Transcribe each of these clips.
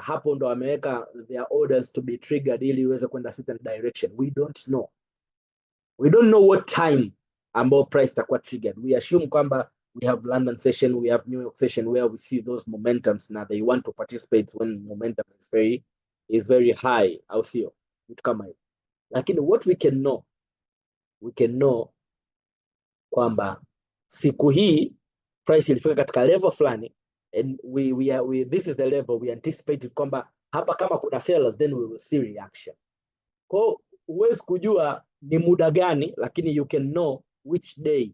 hapo ndo ameweka their orders to be triggered ili iweze kwenda certain direction. We don't know what time ambao price itakuwa triggered. We assume kwamba we have London session, we have New York session where we see those momentums na they want to participate when momentum is very high, au sio? Vitu kama hivyo. Lakini what we can know kwamba siku hii price ilifika katika level fulani, and this is the level we anticipate kwamba hapa kama kuna sellers then we will see reaction. Kwa huwezi kujua ni muda gani, lakini you can know which day.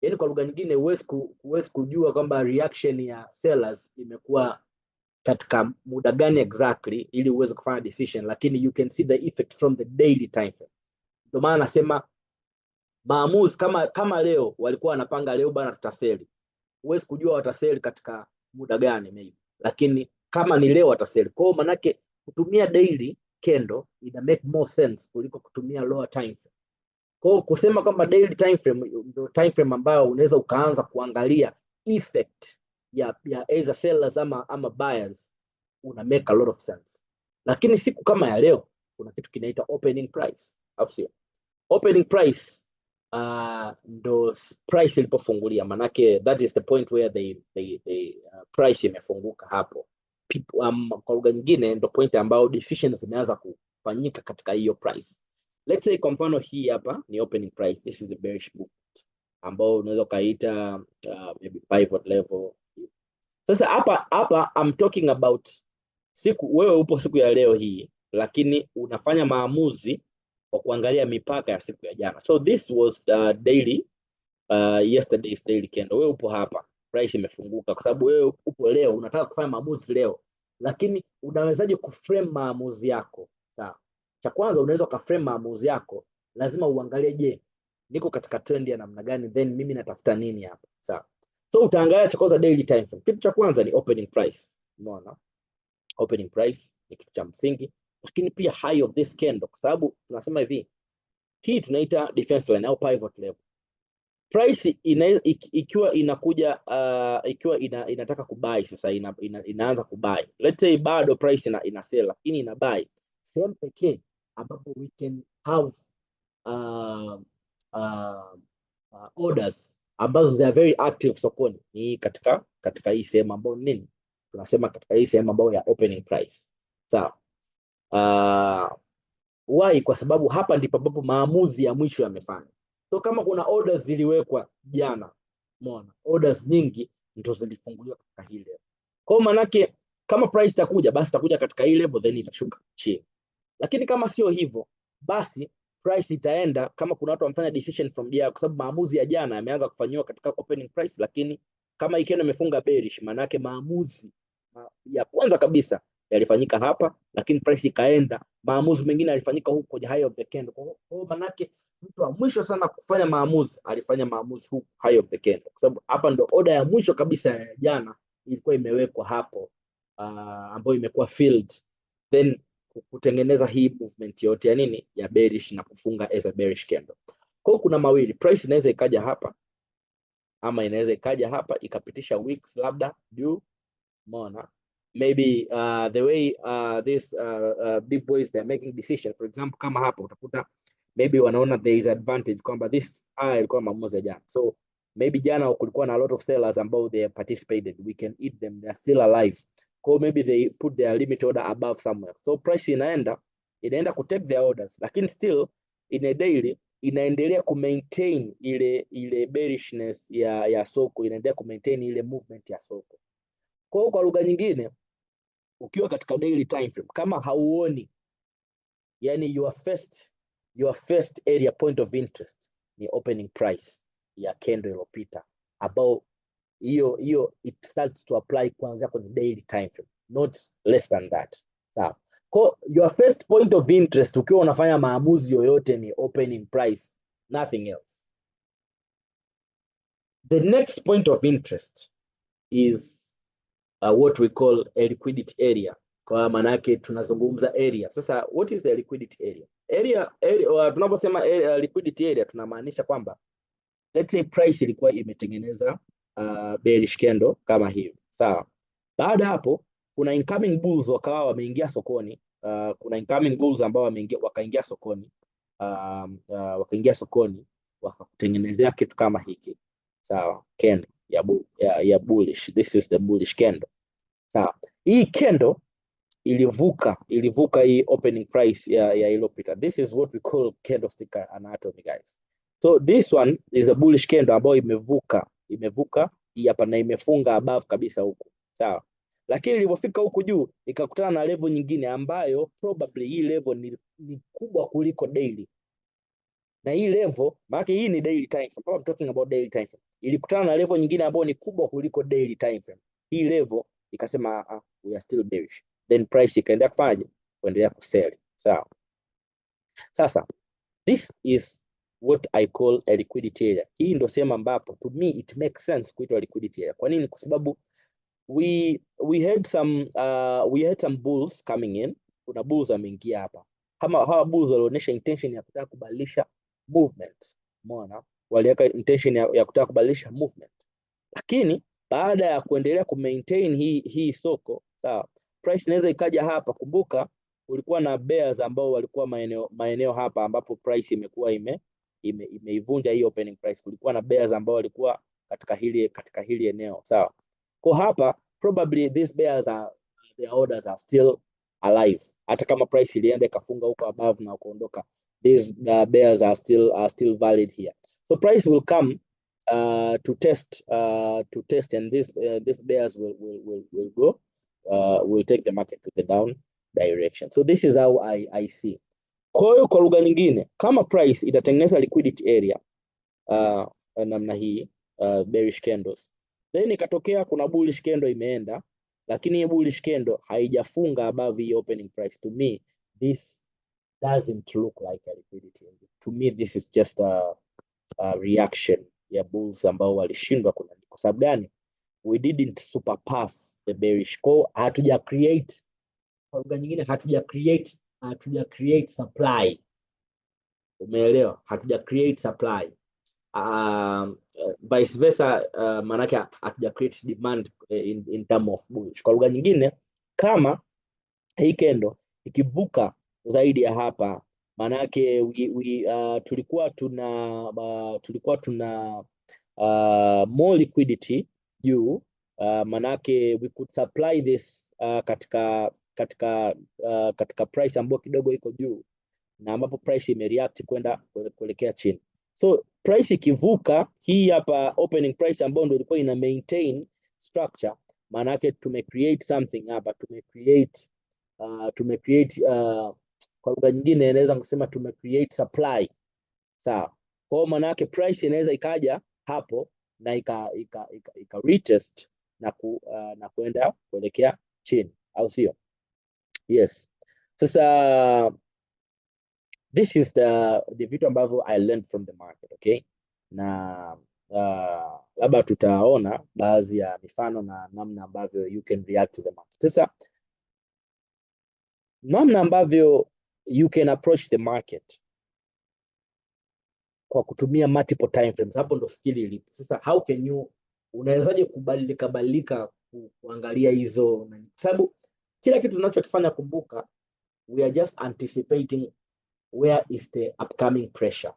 Yani kwa lugha nyingine huwezi kujua kwamba reaction ya sellers imekuwa katika muda gani exactly ili uweze kufanya decision, lakini you can see the effect from the daily time frame. Ndio maana nasema maamuzi kama leo walikuwa wanapanga leo bana tutaseli. Huwezi kujua wataseli katika muda gani maybe, lakini kama ni leo wataseli. Kwa maana yake kutumia daily candle ina make more sense kuliko kutumia lower time frame. Kwa kusema kwamba daily time frame ndio time frame ambayo unaweza ukaanza kuangalia effect ya either sellers ama buyers, una make a lot of sense. Lakini siku kama ya leo kuna kitu kinaitwa opening price, au sio? Opening price ndo price ilipofungulia, manake that is the point where price imefunguka hapo. Kwa lugha nyingine ndo point ambao decisions zimeanza kufanyika katika hiyo price. Let's say kwa mfano hii hapa ni opening price, this is the bearish movement ambao unaweza kaita maybe pivot level. Sasa hapa I'm talking about wewe upo siku ya leo hii, lakini unafanya maamuzi kwa kuangalia mipaka ya siku ya jana. So this was daily, yesterday's daily candle. Wewe upo hapa, price imefunguka kwa sababu wewe upo leo, unataka kufanya maamuzi leo. Lakini unawezaje kuframe maamuzi yako? Sawa. Cha kwanza unaweza kuframe maamuzi yako, lazima uangalie, je, niko katika trend ya namna gani, then mimi natafuta nini hapa. Sawa. So utaangalia cha kwanza daily time frame. Kitu cha kwanza ni opening price. Unaona? Opening price ni kitu cha msingi, lakini pia high of this candle, kwa sababu tunasema hivi, hii tunaita defense line au pivot level. Price ikiwa inakuja ikiwa inataka kubuy sasa, inaanza kubuy. Let's say bado price ina sell, lakini ina buy. Same pekee ambapo we can have orders ambazo they are very active sokoni ni katika hii sehemu ambayo nini tunasema, katika hii sehemu ambayo ya opening price. Sawa. Why? Kwa sababu hapa ndipo ambapo maamuzi ya mwisho yamefanywa. So kama kuna orders ziliwekwa jana, umeona orders nyingi ndio zilifunguliwa katika hii level. Kwa maana yake kama price itakuja, basi itakuja katika hii level then itashuka chini. Lakini kama sio hivyo, basi price itaenda kama kuna watu wamefanya decision from jana, kwa sababu maamuzi ya jana yameanza kufanywa katika opening price. Lakini kama ikienda imefunga bearish, maana yake maamuzi ya kwanza kabisa yalifanyika hapa, lakini price ikaenda, maamuzi mengine yalifanyika huko kwenye high of the candle. Kwa maana yake mtu wa mwisho sana kufanya maamuzi alifanya maamuzi huko high of the candle, kwa sababu hapa ndo order ya mwisho kabisa ya jana ilikuwa imewekwa hapo, ambayo imekuwa filled, then kutengeneza hii movement yote ya nini ya bearish na kufunga as a bearish candle. Kwa kuna mawili, price inaweza ikaja hapa ama inaweza ikaja hapa ikapitisha weeks labda juu. Umeona, maybe the way this big boys they're making decision, for example kama hapa utakuta maybe wanaona there is advantage kwamba this ilikuwa maamuzi ya jana, so maybe jana kulikuwa na a lot of sellers ambao they participated, we can eat them, they are still alive. Kwa maybe they put their limit order above somewhere, so price inaenda ku take their orders, lakini still in a daily inaendelea ku maintain ile bearishness ya soko, inaendelea ku maintain ile movement ya soko. Kwa lugha nyingine, ukiwa katika daily time frame kama hauoni, yani your first area point of interest ni opening price ya candle iliyopita, ambao hiyo it starts to apply kuanzia kwenye daily time frame, not less than that. Sawa. Kwa your first point of interest ukiwa unafanya maamuzi yoyote ni opening price, nothing else. The next point of interest is what we call a liquidity area. Kwa maana yake tunazungumza area. Sasa what is the liquidity area? Tunaposema liquidity area tunamaanisha kwamba let's say price ilikuwa imetengeneza bearish candle kama hiyo. Sawa. Baada hapo kuna incoming bulls wakawa wameingia sokoni. Kuna incoming bulls ambao wakaingia sokoni, wakaingia sokoni wakakutengenezea kitu kama hiki, sawa, candle ya bullish. This is the bullish candle, sawa. Hii candle ilivuka hii opening price ya iliyopita. This is what we call candlestick anatomy, guys. So this one is a bullish candle ambayo imevuka hii hapa na imefunga above kabisa huku, sawa. Lakini ilipofika huku juu ikakutana na level nyingine ambayo probably hii level ni kubwa kuliko daily. Na hii level, maana hii ni daily time frame. I'm talking about daily time frame. Ilikutana na level nyingine ambayo ni kubwa kuliko daily time frame. Hii level ikasema we are still bearish. Then price ikaendelea kufanya kuendelea kusell, sawa. Sasa this is what I call a liquidity area. Hii ndio sema ambapo to me it makes sense kuitwa liquidity area. Kwa nini? Kwa sababu we had some bulls coming in. Kuna bulls wameingia hapa. Hawa bulls walionyesha intention ya kutaka kubadilisha movement. Umeona? Waliweka intention ya kutaka kubadilisha movement. Lakini baada ya kuendelea kumaintain hii soko, sawa, price inaweza ikaja hapa. Kumbuka ulikuwa na bears ambao walikuwa maeneo hapa ambapo price imekuwa imeivunja hii opening price. Kulikuwa na bears ambao walikuwa katika hili eneo, sawa. Kwa hapa probably these bears their orders are still alive. Hata kama price ilienda ikafunga huko above na kuondoka, these bears are still valid here. So price will come to test and these bears will go will take the market to the down direction. So this is how I see. Kwa hiyo kwa lugha nyingine, kama price itatengeneza liquidity area namna hii, bearish candles, then ikatokea kuna bullish candle imeenda, lakini hii bullish candle haijafunga above the opening price, to me this doesn't look like a liquidity area. To me this is just a reaction ya bulls ambao walishindwa. Kwa sababu gani? We didn't surpass the bearish. Kwa hatuja create, kwa lugha nyingine hatuja create supply. Umeelewa? Hatuja create supply. Vice versa, manake hatuja create demand in term of bullish. Kwa lugha nyingine, kama hii candle ikivuka zaidi ya hapa, manake tulikuwa tuna more liquidity juu, manake we could supply this katika price ambayo kidogo iko juu, na ambapo price imereact kwenda kuelekea chini. So price ikivuka hii hapa opening price ambayo ndio ilikuwa ina maintain structure, manake create something hapa, create kwa lugha nyingine inaweza kusema create supply, sawa. Kwa maana yake price inaweza ikaja hapo na ika retest na kwenda kuelekea chini, au sio? Yes. Sasa this is the vitu ambavyo I learned from the market, okay? Na labda tutaona baadhi ya mifano na namna ambavyo you can react to the market. Sasa namna ambavyo you can approach the market kwa kutumia multiple time frames, hapo ndo skill ilipo. Sasa how can you, unawezaje kubadilika kuangalia hizo, sababu kila kitu tunachokifanya, kumbuka, we are just anticipating where is the upcoming pressure,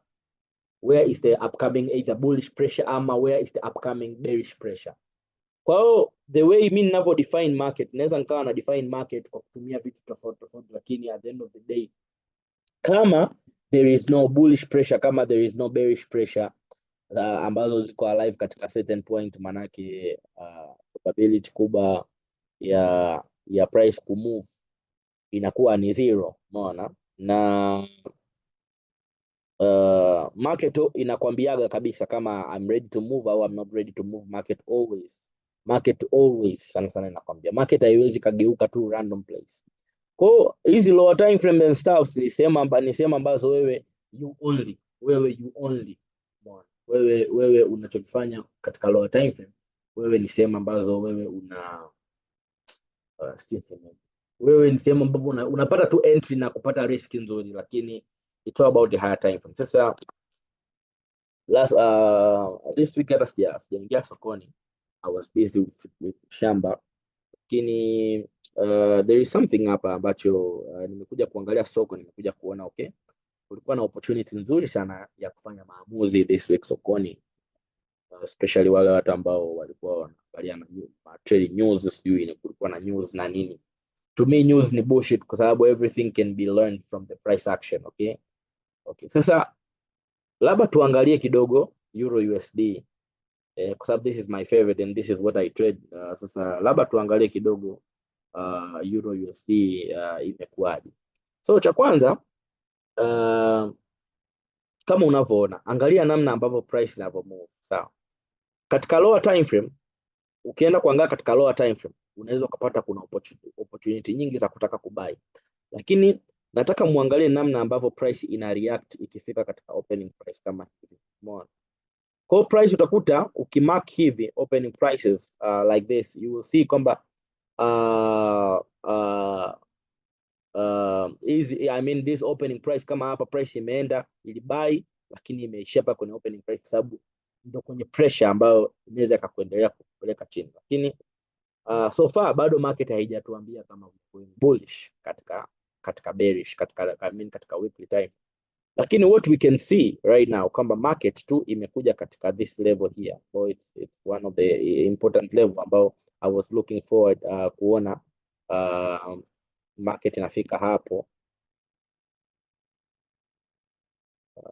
where is the upcoming either bullish pressure ama where is the upcoming bearish pressure. Kwa hiyo the way mimi ninavyo define market, naweza nikawa na define market kwa kutumia vitu tofauti tofauti, lakini at the end of the day, kama there is no bullish pressure, kama there is no bearish pressure ambazo ziko alive katika certain point, manake probability kubwa ya price kumove inakuwa ni zero, umeona. Na market inakwambiaga kabisa kama I'm ready to move au I'm not ready to move. Market always sana sana inakwambia. Market haiwezi kageuka tu random place. Kwa hizi lower time frame and stuff ni sema ambazo wewe you only wewe unachokifanya katika lower time frame, wewe ni sema ambazo wewe wewe ni sehemu ambapo unapata tu entry na kupata risk nzuri, lakini it's all about the higher time frame. Sasa this week hata sijaingia sokoni, I was busy with shamba, lakini there is something hapa ambacho nimekuja kuangalia soko, nimekuja kuona okay, kulikuwa na opportunity nzuri sana ya kufanya maamuzi this week sokoni, especially wale watu ambao walikuwa wanaangalia na trading news, sijui kulikuwa na news na nini. To me news ni bullshit kwa sababu everything can be learned from the price action, okay? Okay. Sasa labda tuangalie kidogo Euro USD kwa sababu this is my favorite and this is what I trade. Sasa labda tuangalie kidogo Euro USD imekuwaje. So cha kwanza kama unavyoona, angalia namna ambavyo price inavyo move, sawa? Katika lower time frame, ukienda kuangalia katika lower time frame, unaweza ukapata kuna opportunity nyingi za kutaka kubuy. Lakini nataka muangalie namna ambavyo price ina react ikifika katika opening price kama hivi. Umeona? Kwa price utakuta ukimark hivi opening prices like this, you will see kwamba I mean this opening price kama hapa price imeenda ili buy, lakini imeishia hapa kwenye opening price sababu ndio kwenye pressure ambayo inaweza kuendelea kupeleka chini. Lakini so far bado market haijatuambia kama bullish katika bearish katika weekly time. Lakini what we can see right now kwamba market tu imekuja katika this level here. So it's one of the important level ambao I was looking forward kuona market inafika hapo.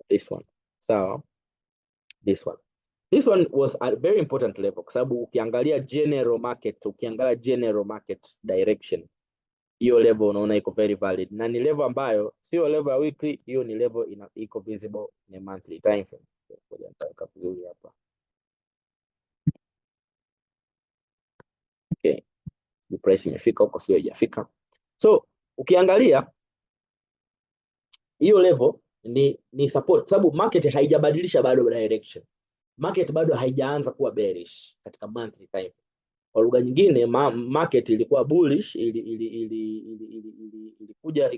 This one. So this one was a very important level kwa sababu ukiangalia general market direction, hiyo level unaona iko very valid na ni level ambayo sio level ya weekly, hiyo ni level iko visible in monthly time frame. Ngoja nitaweka vizuri hapa. Okay. The price imefika huko, sio haijafika. So ukiangalia hiyo level ni support sababu market haijabadilisha bado direction. Market bado haijaanza kuwa bearish katika monthly time. Kwa lugha nyingine market ilikuwa bullish, ilikuja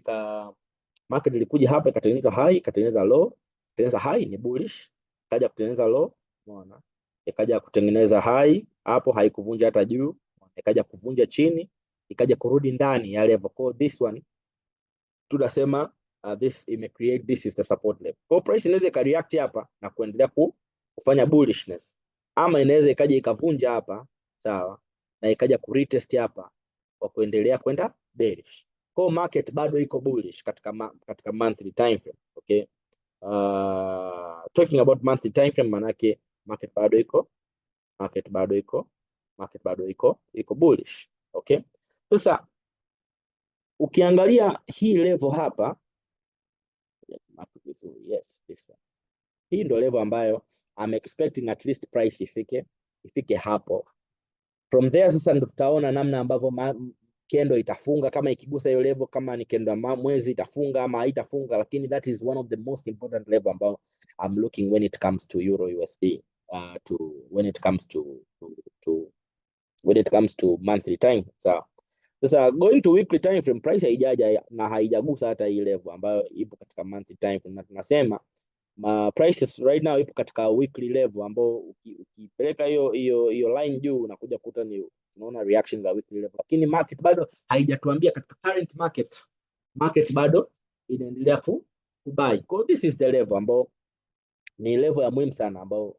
market ilikuja hapa ikatengeneza high, ikatengeneza low, ikatengeneza high ni bullish, ikaja kutengeneza low, umeona? Ikaja kutengeneza high, hapo haikuvunja hata juu, ikaja kuvunja chini, ikaja kurudi ndani ya level. Kwa this one tunasema this create, this is the support level. Kwa price inaweza ikareact hapa na kuendelea kufanya bullishness, ama inaweza ikaja ikavunja hapa, sawa, na ikaja kuretest hapa kwa kuendelea kwenda bearish. Kwa market bado iko bullish katika monthly time frame, okay? Talking about monthly time frame, manake market bado iko bullish, okay? Sasa ukiangalia hii level hapa, yes, this one. Hii ndio level ambayo I'm expecting at least price ifike hapo. From there sasa ndo tutaona namna ambavyo kendo itafunga, kama ikigusa hiyo level, kama ni kendo mwezi itafunga ama haitafunga. Lakini that is one of the most important level ambao I'm looking when it comes to Euro USD, when it comes to monthly time. Sasa going to weekly time frame, price haijaja na haijagusa hata hii level ambayo ipo katika monthly time frame, na tunasema prices right now ipo katika weekly level ambao ukipeleka hiyo line juu unakuja kukuta ni tunaona reactions za weekly level. Lakini market bado haijatuambia katika current market bado inaendelea kubuy. Kwa this is the level ambao ni level ya muhimu sana ambao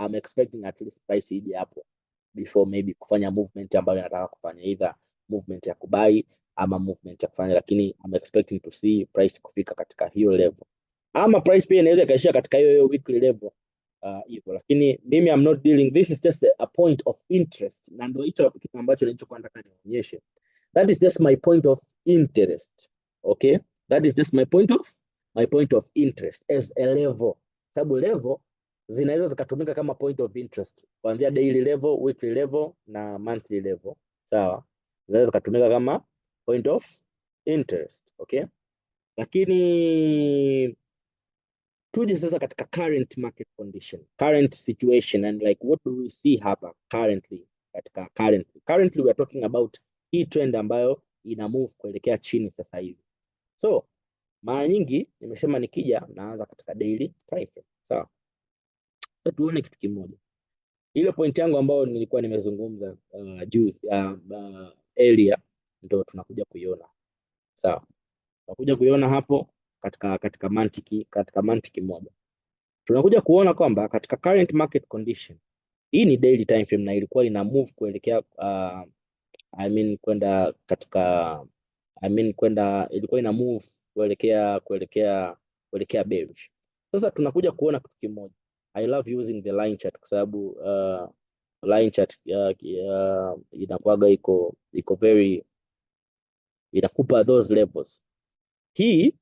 I'm expecting at least price ije hapo before maybe kufanya movement ambayo inataka kufanya, either movement ya kubuy ama movement ya kufanya, lakini I'm expecting to see price kufika katika hiyo level, ama price pia inaweza kaishia katika hiyo weekly level hivyo. Lakini mimi I'm not dealing, this is just a point of interest, na ndio hicho kitu ambacho nilichokuwa nataka nionyeshe. That is just my point of interest, okay? That is just my point of interest as a level, sababu level zinaweza zikatumika kama point of interest kuanzia daily level, weekly level na monthly level, sawa? Zinaweza zikatumika kama point of interest, okay? Lakini tuje sasa katika current market condition, current situation, and like what do we see hapa currently currently we are talking about hii trend ambayo ina move kuelekea chini sasa hivi. So mara nyingi nimesema nikija naanza katika daily time frame, sawa? So tuone kitu kimoja, ile point yangu ambayo nilikuwa nimezungumza juzi earlier ndio tunakuja kuiona. Sawa, tunakuja kuiona hapo katika mantiki moja. Tunakuja kuona kwamba katika current market condition, hii ni daily time frame na ilikuwa ina move kuelekea ilikuwa ina move kuelekea bearish. Sasa tunakuja kuona kitu kimoja. I love using the line chart kwa sababu line chart inakuwaga iko very, inakupa those levels. Hii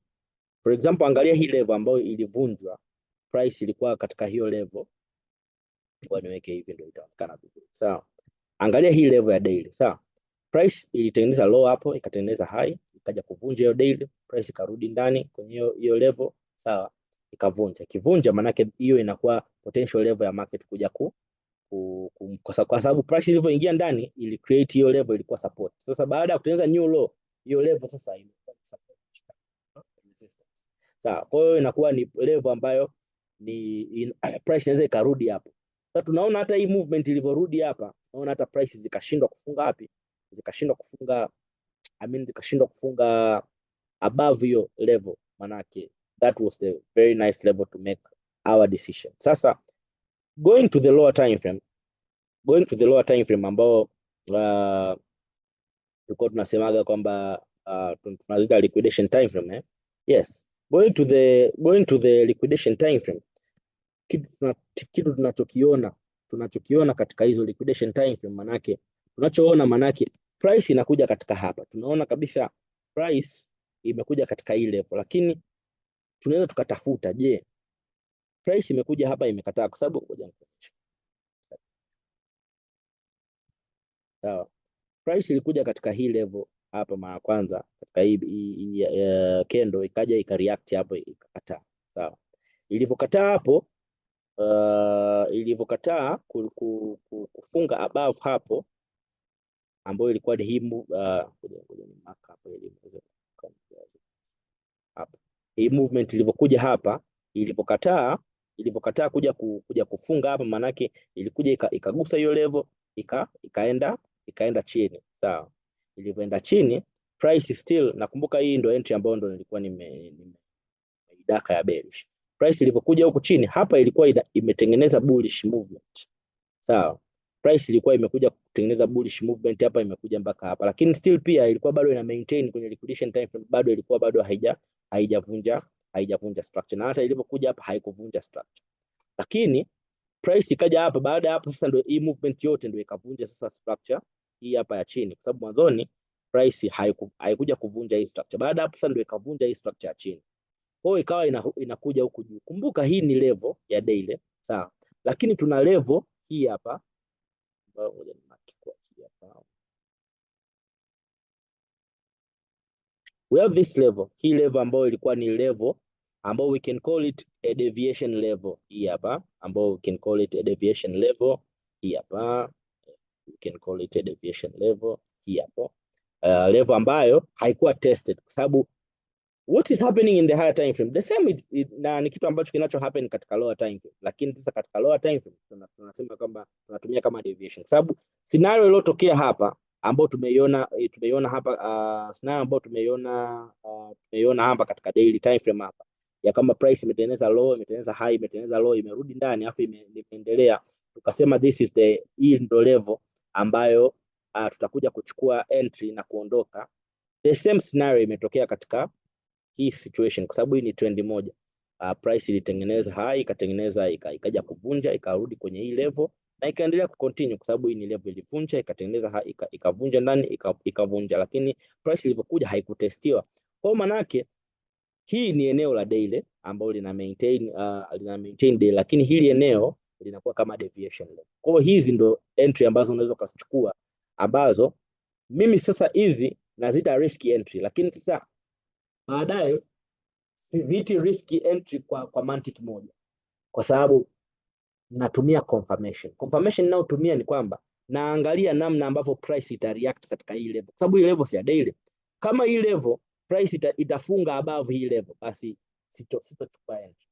for example, angalia hii level ambayo ilivunjwa, price ilikuwa katika hiyo level. Kwa niweke hivi ndio itaonekana vizuri. Sawa, angalia hii level ya daily. Sawa, price ilitengeneza low hapo, ikatengeneza high, ikaja kuvunja hiyo daily, price ikarudi ndani kwenye hiyo level. Sawa, ikavunja. Kivunja maana yake hiyo inakuwa potential level ya market kuja kwa sababu price ilivyoingia ndani ili create hiyo level, ilikuwa support. Sasa baada ya kutengeneza new low, hiyo level sasa imekuwa support resistance. Sawa, kwa hiyo inakuwa ni level ambayo price inaweza ikarudi hapo. Sasa tunaona hata hii movement ilivyorudi hapa, tunaona hata price zikashindwa kufunga wapi, zikashindwa kufunga above hiyo level. Manake that was the very nice level to make our decision. Sasa going to the lower time frame ambao tulikuwa tunasemaga kwamba tunazita liquidation time frame, yes, going to the liquidation time frame, kitu tunachokiona katika hizo liquidation time frame, manake price inakuja katika hapa, tunaona kabisa price imekuja katika hii level, lakini tunaweza tukatafuta, je, price imekuja hapa imekataa, kwa sababu ngoja nikuonyeshe. Sawa, price ilikuja katika hii level hapa mara kwanza, katika hii candle ikaja ikareact hapo ikakataa. Sawa, ilivyokataa hapo, ilivyokataa kufunga above hapo, ambayo ilikuwa ni hii hii movement ilivyokuja hapa, ilivyokataa kuja kufunga hapa, manake ilikuja ikagusa hiyo level ikaenda chini. Sawa, ilivyoenda chini price still, nakumbuka hii ndio entry ambayo ndio nilikuwa nimeidaka ya bearish. Price ilivyokuja huku chini hapa ilikuwa imetengeneza bullish movement. Sawa, price ilikuwa imekuja kutengeneza bullish movement hapa, imekuja mpaka hapa, lakini still pia ilikuwa bado ina maintain kwenye liquidation time frame, bado ilikuwa haijavunja structure, na hata ilipokuja hapa haikuvunja structure. Lakini price ikaja hapa, baada ya hapo sasa ndio hii movement yote ndio ikavunja sasa structure hii hapa ya chini, kwa sababu mwanzoni price haikuja kuvunja hii structure. Baada hapo sasa ndio ikavunja hii structure ya chini, kwa hiyo ikawa inakuja huku juu. Kumbuka hii ni level ya daily, sawa, lakini tuna level hii hapa ambayo ngoja nimachukua hii hapa. We have this level, hii level ambayo ilikuwa ni level ambayo we can call it a deviation level. Hii hapa ambayo we can call it a deviation level. Hii hapa we can call it a deviation level. Hii hapo level ambayo haikuwa tested, kwa sababu what is happening in the higher time frame the same na ni kitu ambacho kinacho happen katika lower time frame, lakini sasa katika lower time frame tunasema kwamba tunatumia kama deviation, kwa sababu scenario iliyotokea hapa ambao tumeiona hapa, scenario ambao tumeiona hapa katika daily time frame hapa, ya kama price imetengeneza low, imetengeneza high, imetengeneza low, imerudi ndani afu imeendelea, tukasema this is hii ndo level ambayo tutakuja kuchukua entry na kuondoka. The same scenario imetokea katika hii situation, kwa sababu hii ni trend moja. Price ilitengeneza high, ikaja kuvunja, ikarudi kwenye hii level na ikaendelea kucontinue, kwa sababu hii ni level ilivunja, ikatengeneza high, ikavunja ndani, ikavunja, lakini price ilivyokuja haikutestiwa. Kwa maana yake hii ni eneo la daily ambalo lina maintain daily, lakini hili eneo linakuwa kama deviation level. Kwa hiyo hizi ndo entry ambazo unaweza kuchukua, ambazo mimi sasa hizi nazita risky entry, lakini sasa baadaye siziiti risky entry kwa mantiki moja, kwa sababu natumia confirmation. Confirmation ninayotumia ni kwamba naangalia namna ambavyo price itareact katika hii level, kwa sababu hii level si ya daily. Kama hii level price itafunga above hii level, basi sitochukua entry.